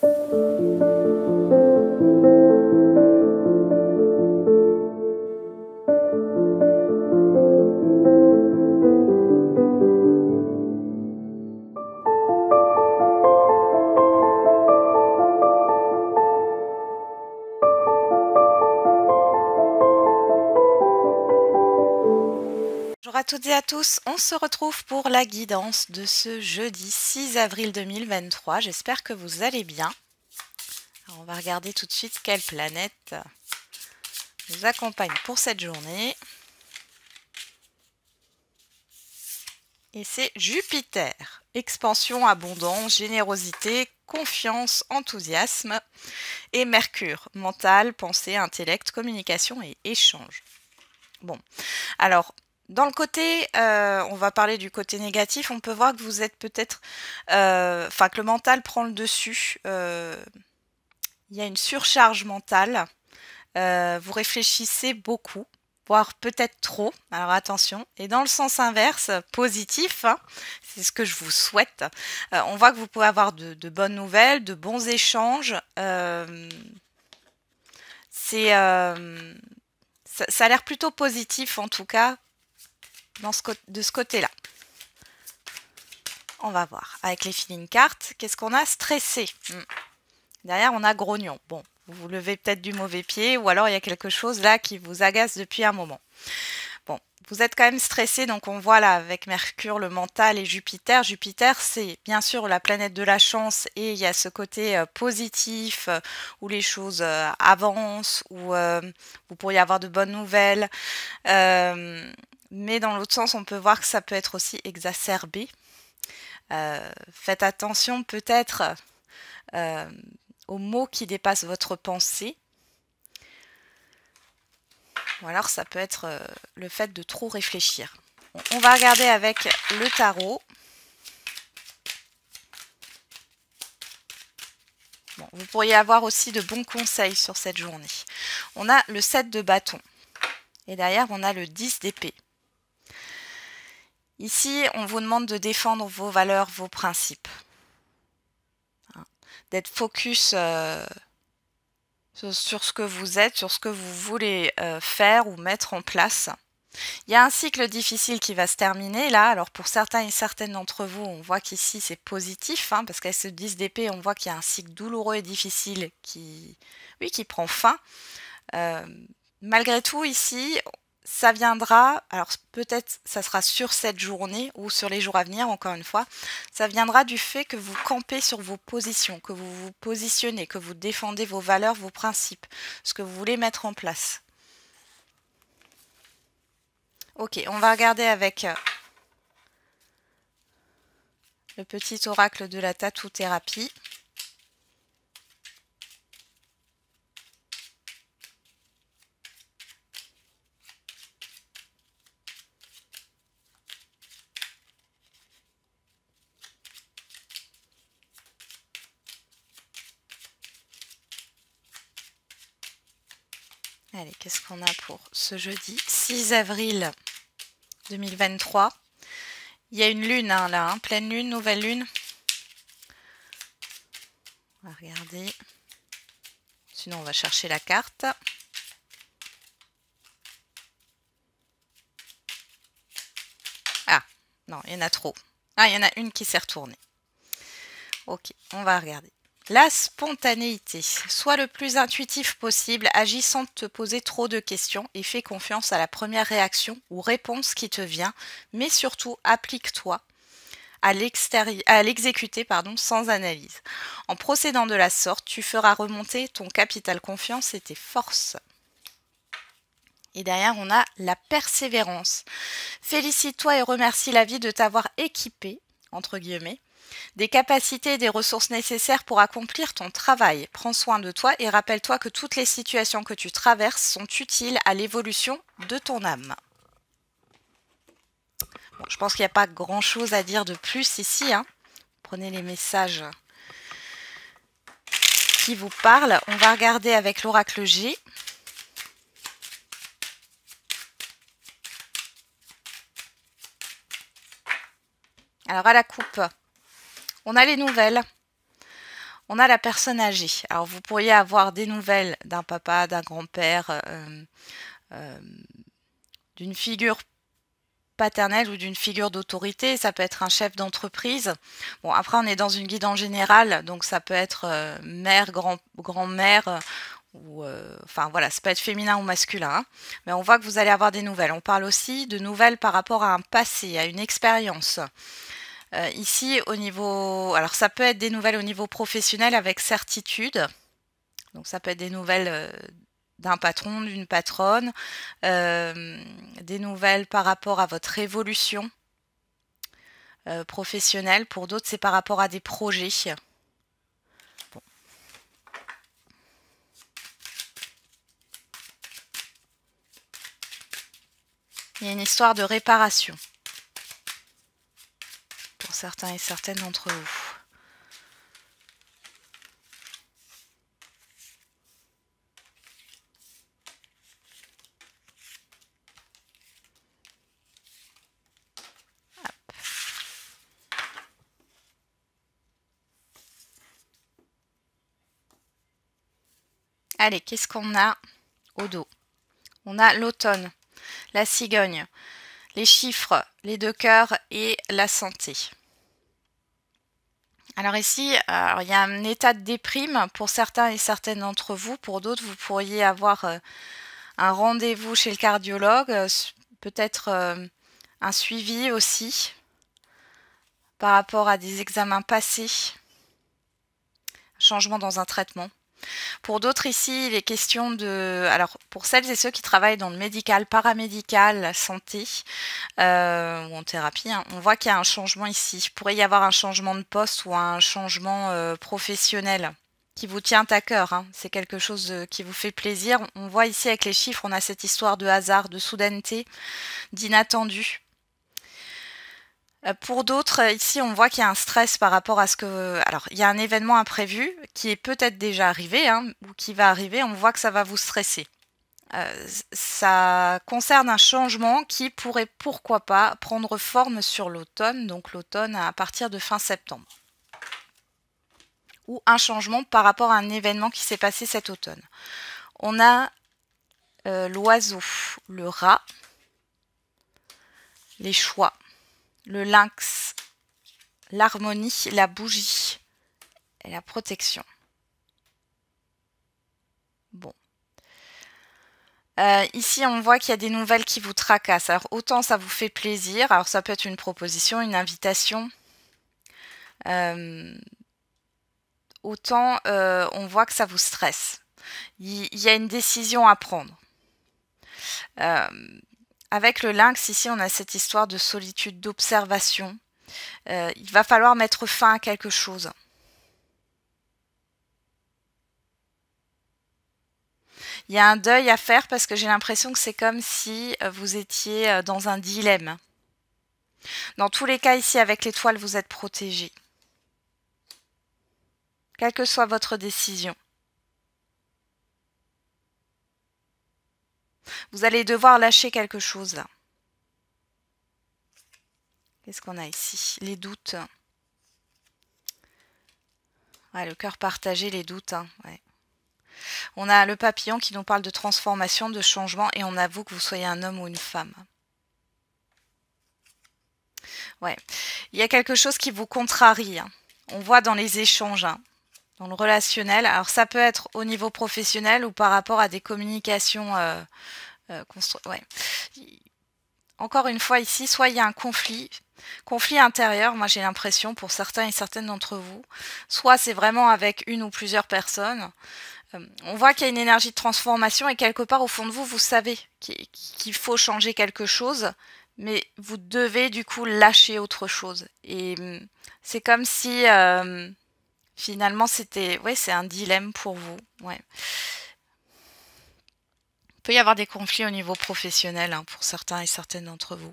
Bonjour à toutes et à tous, on se retrouve pour la guidance de ce jeudi 6 avril 2023. J'espère que vous allez bien. Alors, on va regarder tout de suite quelle planète nous accompagne pour cette journée. Et c'est Jupiter. Expansion, abondance, générosité, confiance, enthousiasme. Et Mercure, mental, pensée, intellect, communication et échange. Bon, alors... Dans le côté, on va parler du côté négatif, on peut voir que vous êtes peut-être, que le mental prend le dessus. Il y a une surcharge mentale. Vous réfléchissez beaucoup, voire peut-être trop. Alors attention. Et dans le sens inverse, positif, hein, c'est ce que je vous souhaite. On voit que vous pouvez avoir de bonnes nouvelles, de bons échanges. Ça a l'air plutôt positif en tout cas. De ce côté-là. On va voir. Avec les feeling cards, qu'est-ce qu'on a? Stressé. Derrière, on a grognon. Bon, vous vous levez peut-être du mauvais pied ou alors il y a quelque chose là qui vous agace depuis un moment. Bon, vous êtes quand même stressé, donc on voit là avec Mercure, le mental et Jupiter. Jupiter, c'est bien sûr la planète de la chance et il y a ce côté positif où les choses avancent, où vous pourriez avoir de bonnes nouvelles. Mais dans l'autre sens, on peut voir que ça peut être aussi exacerbé. Faites attention peut-être aux mots qui dépassent votre pensée. Ou alors ça peut être le fait de trop réfléchir. Bon, on va regarder avec le tarot. Bon, vous pourriez avoir aussi de bons conseils sur cette journée. On a le 7 de bâton. Et derrière, on a le 10 d'épée. Ici, on vous demande de défendre vos valeurs, vos principes. D'être focus sur ce que vous êtes, sur ce que vous voulez faire ou mettre en place. Il y a un cycle difficile qui va se terminer là. Alors pour certains et certaines d'entre vous, on voit qu'ici c'est positif, hein, parce qu'elles se 10 d'épée, on voit qu'il y a un cycle douloureux et difficile qui prend fin. Malgré tout, ici, ça viendra, alors peut-être ça sera sur cette journée ou sur les jours à venir, encore une fois, ça viendra du fait que vous campez sur vos positions, que vous vous positionnez, que vous défendez vos valeurs, vos principes, ce que vous voulez mettre en place. Ok, on va regarder avec le petit oracle de la tatou-thérapie. Allez, qu'est-ce qu'on a pour ce jeudi 6 avril 2023. Il y a une lune hein, là, hein, pleine lune, nouvelle lune. On va regarder. Sinon, on va chercher la carte. Ah, non, il y en a trop. Ah, il y en a une qui s'est retournée. Ok, on va regarder. La spontanéité. Sois le plus intuitif possible, agis sans te poser trop de questions et fais confiance à la première réaction ou réponse qui te vient, mais surtout applique-toi à l'exécuter sans analyse. En procédant de la sorte, tu feras remonter ton capital confiance et tes forces. Et derrière, on a la persévérance. Félicite-toi et remercie la vie de t'avoir équipé, entre guillemets, des capacités et des ressources nécessaires pour accomplir ton travail. Prends soin de toi et rappelle-toi que toutes les situations que tu traverses sont utiles à l'évolution de ton âme. Bon, je pense qu'il n'y a pas grand-chose à dire de plus ici. Hein. Prenez les messages qui vous parlent. On va regarder avec l'oracle G. Alors à la coupe, on a les nouvelles. On a la personne âgée. Alors vous pourriez avoir des nouvelles d'un papa, d'un grand-père, d'une figure paternelle ou d'une figure d'autorité. Ça peut être un chef d'entreprise. Bon, après on est dans une guide en général, donc ça peut être mère, grand-mère, ou enfin voilà, ça peut être féminin ou masculin, hein. Mais on voit que vous allez avoir des nouvelles. On parle aussi de nouvelles par rapport à un passé, à une expérience. Ici, au niveau... Alors, ça peut être des nouvelles au niveau professionnel avec certitude. Donc, ça peut être des nouvelles d'un patron, d'une patronne, des nouvelles par rapport à votre évolution professionnelle. Pour d'autres, c'est par rapport à des projets. Bon. Il y a une histoire de réparation pour certains et certaines d'entre vous. Allez, qu'est-ce qu'on a au dos? On a l'automne, la cigogne, les chiffres, les 2 cœurs et la santé. Alors ici, il y a un état de déprime pour certains et certaines d'entre vous. Pour d'autres, vous pourriez avoir un rendez-vous chez le cardiologue, peut-être un suivi aussi par rapport à des examens passés, changement dans un traitement. Pour d'autres ici, il est question de... Alors, pour celles et ceux qui travaillent dans le médical, paramédical, la santé ou en thérapie, hein, on voit qu'il y a un changement ici. Il pourrait y avoir un changement de poste ou un changement professionnel qui vous tient à cœur, hein. C'est quelque chose qui vous fait plaisir. On voit ici avec les chiffres, on a cette histoire de hasard, de soudaineté, d'inattendu. Pour d'autres, ici, on voit qu'il y a un stress par rapport à ce que... Alors, il y a un événement imprévu qui est peut-être déjà arrivé, hein, ou qui va arriver. On voit que ça va vous stresser. Ça concerne un changement qui pourrait, pourquoi pas, prendre forme sur l'automne. Donc, l'automne à partir de fin septembre. Ou un changement par rapport à un événement qui s'est passé cet automne. On a l'oiseau, le rat, les choix, le lynx, l'harmonie, la bougie et la protection. Bon. Ici, on voit qu'il y a des nouvelles qui vous tracassent. Alors, autant ça vous fait plaisir. Alors, ça peut être une proposition, une invitation. Autant on voit que ça vous stresse. Il y a une décision à prendre. Avec le lynx, ici, on a cette histoire de solitude, d'observation. Il va falloir mettre fin à quelque chose. Il y a un deuil à faire parce que j'ai l'impression que c'est comme si vous étiez dans un dilemme. Dans tous les cas, ici, avec l'étoile, vous êtes protégé. Quelle que soit votre décision. Vous allez devoir lâcher quelque chose là. Qu'est-ce qu'on a ici? Les doutes. Ouais, le cœur partagé, les doutes. Hein, ouais. On a le papillon qui nous parle de transformation, de changement, et on avoue que vous soyez un homme ou une femme. Ouais. Il y a quelque chose qui vous contrarie. Hein. On voit dans les échanges, hein, dans le relationnel. Alors ça peut être au niveau professionnel ou par rapport à des communications ouais. Encore une fois ici, soit il y a un conflit intérieur, moi j'ai l'impression pour certains et certaines d'entre vous, soit c'est vraiment avec une ou plusieurs personnes. On voit qu'il y a une énergie de transformation et quelque part au fond de vous, vous savez qu'il faut changer quelque chose, mais vous devez du coup lâcher autre chose. Et c'est comme si finalement c'était... Ouais, c'est un dilemme pour vous. Ouais. Il peut y avoir des conflits au niveau professionnel hein, pour certains et certaines d'entre vous.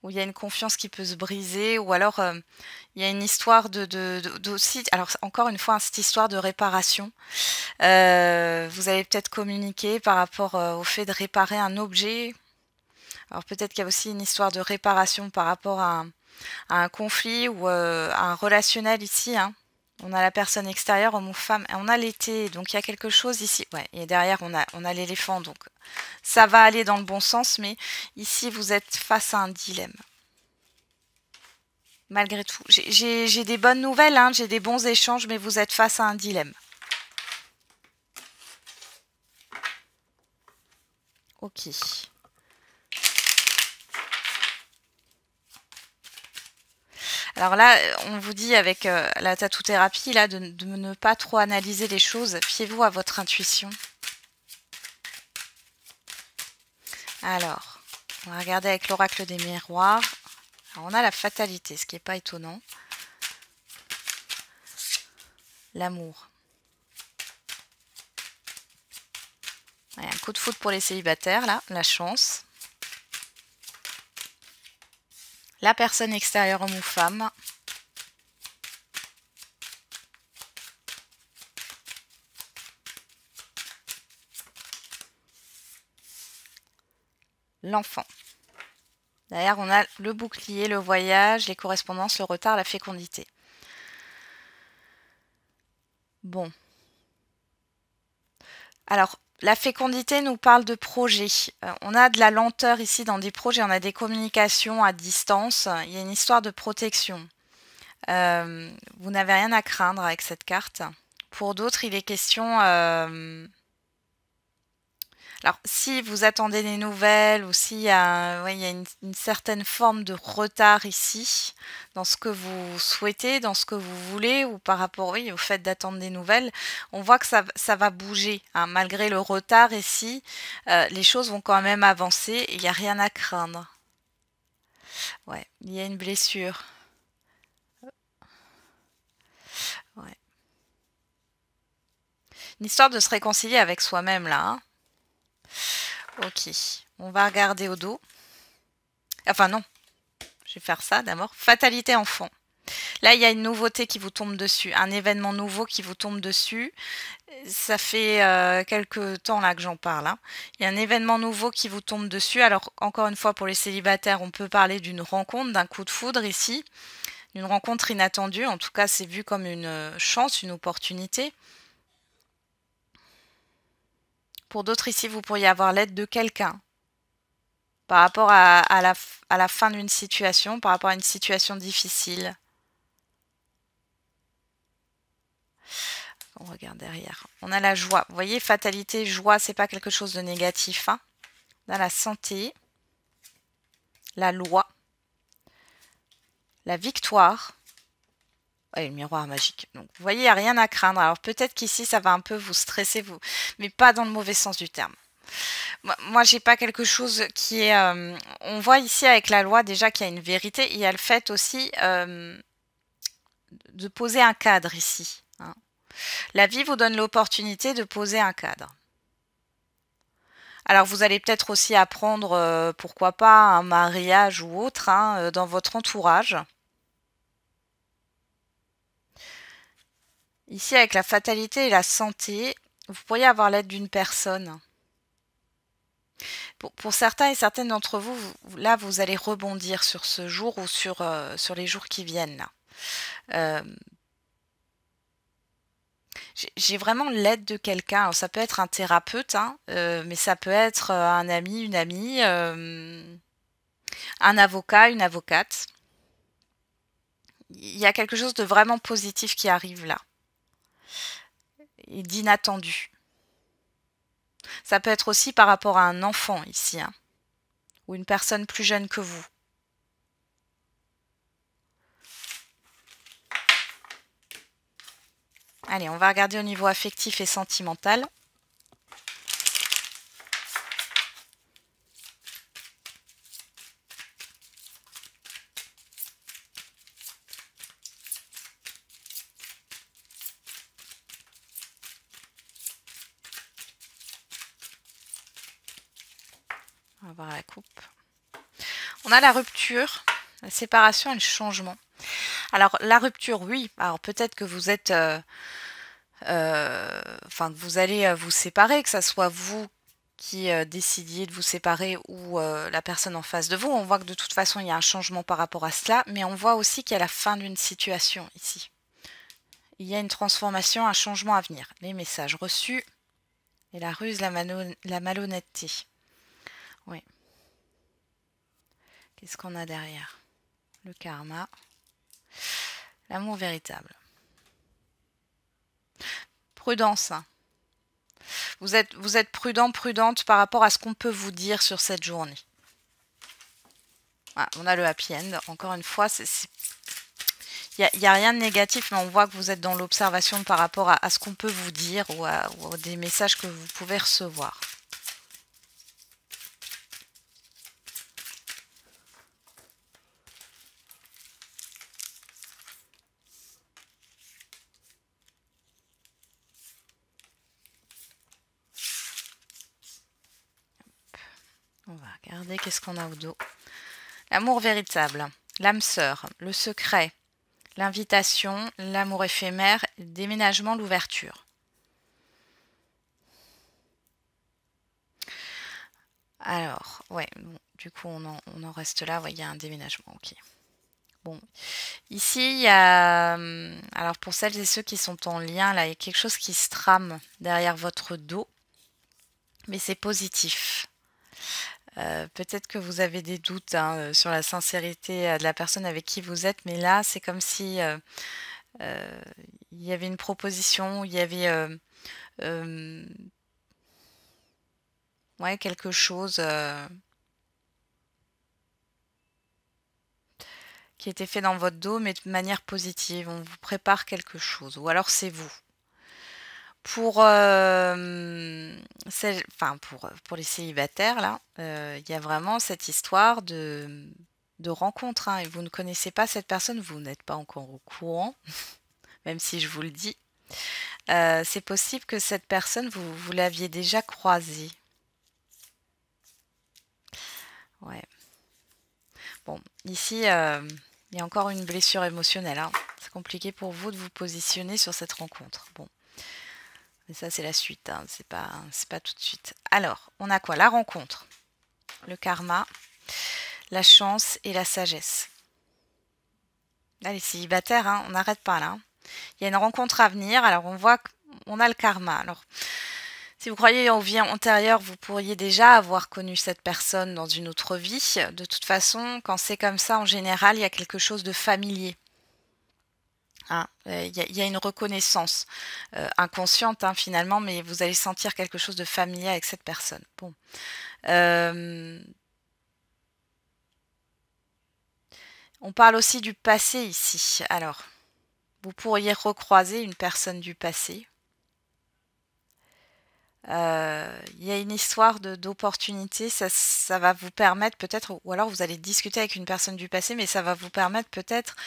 Où il y a une confiance qui peut se briser, ou alors il y a une histoire aussi, alors encore une fois, hein, cette histoire de réparation. Vous allez peut-être communiquer par rapport au fait de réparer un objet. Alors peut-être qu'il y a aussi une histoire de réparation par rapport à un conflit ou un relationnel ici, hein. On a la personne extérieure, homme ou femme, et on a l'été, donc il y a quelque chose ici. Ouais, et derrière, on a l'éléphant, donc ça va aller dans le bon sens, mais ici, vous êtes face à un dilemme. Malgré tout, j'ai des bonnes nouvelles, hein, j'ai des bons échanges, mais vous êtes face à un dilemme. Ok. Alors là, on vous dit avec la tatou-thérapie là, de ne pas trop analyser les choses. Fiez-vous à votre intuition. Alors, on va regarder avec l'oracle des miroirs. Alors, on a la fatalité, ce qui n'est pas étonnant. L'amour. Un coup de foudre pour les célibataires, là, la chance. La personne extérieure, homme ou femme. L'enfant. Derrière, on a le bouclier, le voyage, les correspondances, le retard, la fécondité. Bon. Alors, la fécondité nous parle de projets. On a de la lenteur ici dans des projets, on a des communications à distance. Il y a une histoire de protection. Vous n'avez rien à craindre avec cette carte. Pour d'autres, il est question... Alors, si vous attendez des nouvelles ou s'il y a, ouais, il y a une certaine forme de retard ici dans ce que vous souhaitez, dans ce que vous voulez ou par rapport oui, au fait d'attendre des nouvelles, on voit que ça va bouger. Hein. Malgré le retard ici, les choses vont quand même avancer et il n'y a rien à craindre. Ouais, il y a une blessure. Ouais. Une histoire de se réconcilier avec soi-même là. Hein. Ok, on va regarder au dos. Enfin non, je vais faire ça d'abord. Fatalité enfant. Là, il y a une nouveauté qui vous tombe dessus, un événement nouveau qui vous tombe dessus. Ça fait quelques temps là que j'en parle. Hein. Il y a un événement nouveau qui vous tombe dessus. Alors, encore une fois, pour les célibataires, on peut parler d'une rencontre, d'un coup de foudre ici. Une rencontre inattendue. En tout cas, c'est vu comme une chance, une opportunité. Pour d'autres ici, vous pourriez avoir l'aide de quelqu'un par rapport à la fin d'une situation, par rapport à une situation difficile. On regarde derrière. On a la joie. Vous voyez, fatalité, joie, c'est pas quelque chose de négatif. Hein. On a la santé, la loi, la victoire. Ouais, le miroir magique. Donc, vous voyez, il n'y a rien à craindre. Alors peut-être qu'ici, ça va un peu vous stresser, vous, mais pas dans le mauvais sens du terme. Moi, j'ai pas quelque chose qui est... on voit ici avec la loi déjà qu'il y a une vérité. Il y a le fait aussi de poser un cadre ici. Hein. La vie vous donne l'opportunité de poser un cadre. Alors vous allez peut-être aussi apprendre, pourquoi pas, un mariage ou autre hein, dans votre entourage. Ici, avec la fatalité et la santé, vous pourriez avoir l'aide d'une personne. Pour certains et certaines d'entre vous, là, vous allez rebondir sur ce jour ou sur les jours qui viennent. Là. J'ai vraiment l'aide de quelqu'un. Alors, ça peut être un thérapeute, hein, mais ça peut être un ami, une amie, un avocat, une avocate. Il y a quelque chose de vraiment positif qui arrive là. Et d'inattendu. Ça peut être aussi par rapport à un enfant ici, hein, ou une personne plus jeune que vous. Allez, on va regarder au niveau affectif et sentimental. On va voir la coupe. On a la rupture, la séparation et le changement. Alors, la rupture, oui. Alors, peut-être que vous êtes... enfin, que vous allez vous séparer, que ça soit vous qui décidiez de vous séparer ou la personne en face de vous. On voit que de toute façon, il y a un changement par rapport à cela, mais on voit aussi qu'il y a la fin d'une situation ici. Il y a une transformation, un changement à venir. Les messages reçus et la ruse, la malhonnêteté. Oui. Qu'est-ce qu'on a derrière? Le karma. L'amour véritable. Prudence. Vous êtes prudent, prudente par rapport à ce qu'on peut vous dire sur cette journée. Voilà, on a le happy end. Encore une fois, il n'y a rien de négatif, mais on voit que vous êtes dans l'observation par rapport à ce qu'on peut vous dire ou à des messages que vous pouvez recevoir. On va regarder qu'est-ce qu'on a au dos. L'amour véritable, l'âme sœur, le secret, l'invitation, l'amour éphémère, le déménagement, l'ouverture. Alors, ouais, bon, du coup on en reste là, ouais, il y a un déménagement, ok. Bon, ici il y a, alors pour celles et ceux qui sont en lien, là il y a quelque chose qui se trame derrière votre dos, mais c'est positif. Peut-être que vous avez des doutes sur la sincérité de la personne avec qui vous êtes, mais là c'est comme si il y avait une proposition, il y avait ouais, quelque chose qui était fait dans votre dos, mais de manière positive. On vous prépare quelque chose, ou alors c'est vous. Pour, pour les célibataires, là, il y a vraiment cette histoire de rencontre, et vous ne connaissez pas cette personne, vous n'êtes pas encore au courant, même si je vous le dis. C'est possible que cette personne, vous l'aviez déjà croisée. Ouais. Bon, ici, il y a encore une blessure émotionnelle. C'est compliqué pour vous de vous positionner sur cette rencontre. Bon. Mais ça, c'est la suite, c'est pas tout de suite. Alors, on a quoi? La rencontre, le karma, la chance et la sagesse. Là, les célibataires, on n'arrête pas là. Il y a une rencontre à venir, alors on voit qu'on a le karma. Alors, si vous croyez aux vies antérieures, vous pourriez déjà avoir connu cette personne dans une autre vie. De toute façon, quand c'est comme ça, en général, il y a quelque chose de familier. Il y a une reconnaissance inconsciente finalement, mais vous allez sentir quelque chose de familier avec cette personne. Bon. On parle aussi du passé ici. Alors, vous pourriez recroiser une personne du passé. Il y a une histoire d'opportunité, ça va vous permettre peut-être, ou alors vous allez discuter avec une personne du passé, mais ça va vous permettre peut-être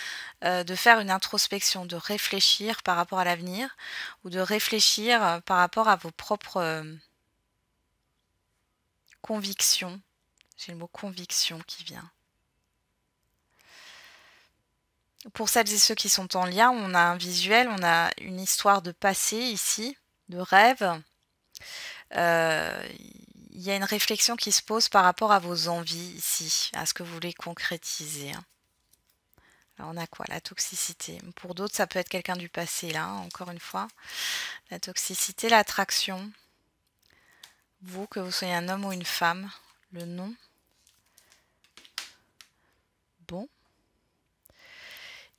de faire une introspection, de réfléchir par rapport à l'avenir, ou de réfléchir par rapport à vos propres convictions. J'ai le mot conviction qui vient. Pour celles et ceux qui sont en lien, on a un visuel, on a une histoire de passé ici, de rêve. Il y a une réflexion qui se pose par rapport à vos envies ici, à ce que vous voulez concrétiser. Alors on a quoi? La toxicité. Pour d'autres, ça peut être quelqu'un du passé, là, encore une fois. La toxicité, l'attraction. Vous, que vous soyez un homme ou une femme, le nom. Bon.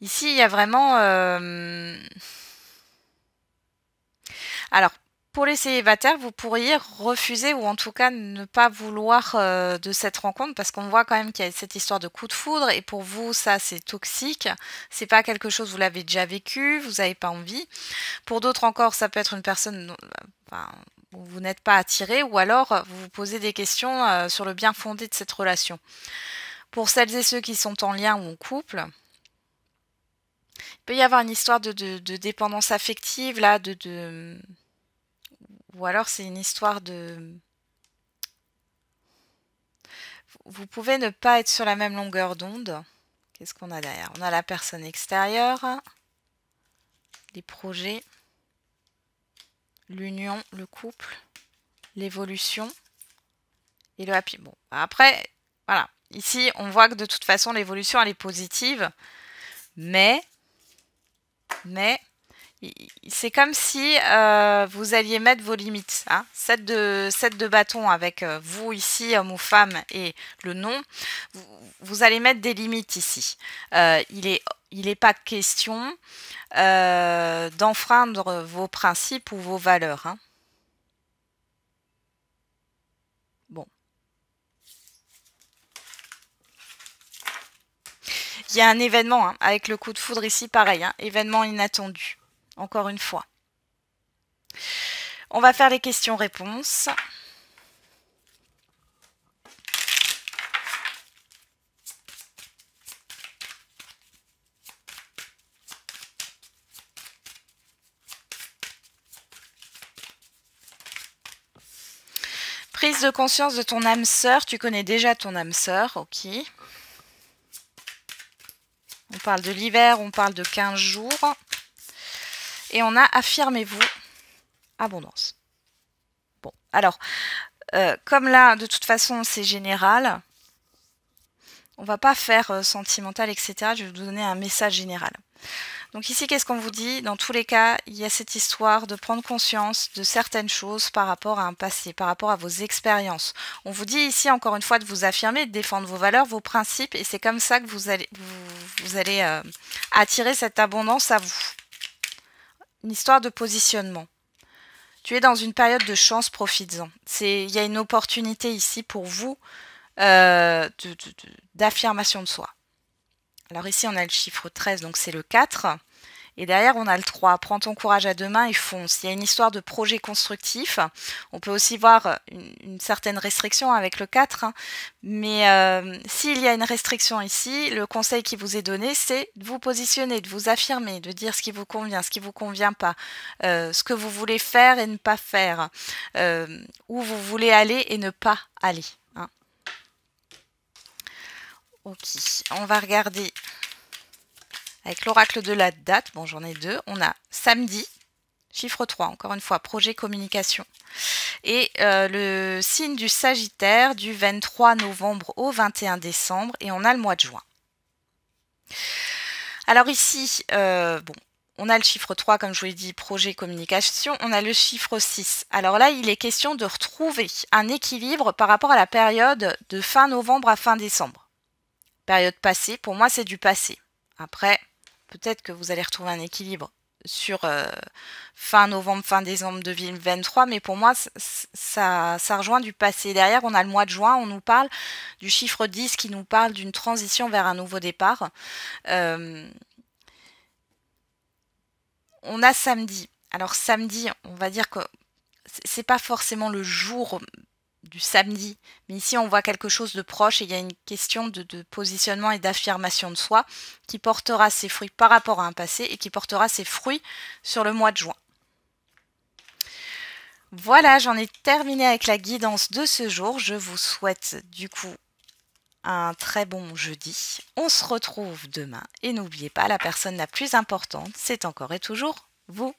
Ici, il y a vraiment... Alors, pour les célibataires, vous pourriez refuser ou en tout cas ne pas vouloir de cette rencontre parce qu'on voit quand même qu'il y a cette histoire de coup de foudre et pour vous, ça, c'est toxique. C'est pas quelque chose, vous l'avez déjà vécu, vous n'avez pas envie. Pour d'autres encore, ça peut être une personne où vous n'êtes pas attiré ou alors vous vous posez des questions sur le bien fondé de cette relation. Pour celles et ceux qui sont en lien ou en couple, il peut y avoir une histoire de dépendance affective, là, ou alors c'est une histoire de... Vous pouvez ne pas être sur la même longueur d'onde. Qu'est-ce qu'on a derrière? On a la personne extérieure, les projets, l'union, le couple, l'évolution. et le happy. Bon, après, voilà. Ici, on voit que de toute façon, l'évolution, elle est positive. Mais c'est comme si vous alliez mettre vos limites. Hein. 7 de bâton avec vous ici, homme ou femme, et le non. Vous allez mettre des limites ici. Il n'est pas question d'enfreindre vos principes ou vos valeurs. Hein. Bon. Il y a un événement, hein, avec le coup de foudre ici, pareil, hein, événement inattendu, encore une fois. On va faire les questions-réponses. Prise de conscience de ton âme sœur, tu connais déjà ton âme sœur, ok. On parle de l'hiver, on parle de 15 jours. Et on a affirmez-vous, abondance. Bon, alors, comme là, de toute façon, c'est général, on va pas faire sentimental, etc. Je vais vous donner un message général. Donc ici, qu'est-ce qu'on vous dit? Dans tous les cas, il y a cette histoire de prendre conscience de certaines choses par rapport à un passé, par rapport à vos expériences. On vous dit ici, encore une fois, de vous affirmer, de défendre vos valeurs, vos principes, et c'est comme ça que vous allez attirer cette abondance à vous. Une histoire de positionnement. Tu es dans une période de chance, profites-en. Il y a une opportunité ici pour vous d'affirmation de soi. Alors ici, on a le chiffre 13, donc c'est le 4. Et derrière, on a le 3. Prends ton courage à deux mains et fonce. Il y a une histoire de projet constructif. On peut aussi voir une certaine restriction avec le 4. Hein. Mais s'il y a une restriction ici, le conseil qui vous est donné, c'est de vous positionner, de vous affirmer, de dire ce qui vous convient, ce qui ne vous convient pas, ce que vous voulez faire et ne pas faire, où vous voulez aller et ne pas aller. Hein. Ok, on va regarder avec l'oracle de la date. Bon, j'en ai deux. On a samedi, chiffre 3, encore une fois, projet communication. Et le signe du Sagittaire du 23 novembre au 21 décembre. Et on a le mois de juin. Alors ici, bon, on a le chiffre 3, comme je vous l'ai dit, projet communication. On a le chiffre 6. Alors là, il est question de retrouver un équilibre par rapport à la période de fin novembre à fin décembre. Période passée, pour moi, c'est du passé. Après, peut-être que vous allez retrouver un équilibre sur fin novembre, fin décembre 2023, mais pour moi, ça rejoint du passé. Derrière, on a le mois de juin, on nous parle du chiffre 10 qui nous parle d'une transition vers un nouveau départ. On a samedi. Alors samedi, on va dire que c'est pas forcément le jour du samedi, mais ici on voit quelque chose de proche et il y a une question de positionnement et d'affirmation de soi qui portera ses fruits par rapport à un passé et qui portera ses fruits sur le mois de juin. Voilà, j'en ai terminé avec la guidance de ce jour. Je vous souhaite du coup un très bon jeudi. On se retrouve demain et n'oubliez pas, la personne la plus importante, c'est encore et toujours vous.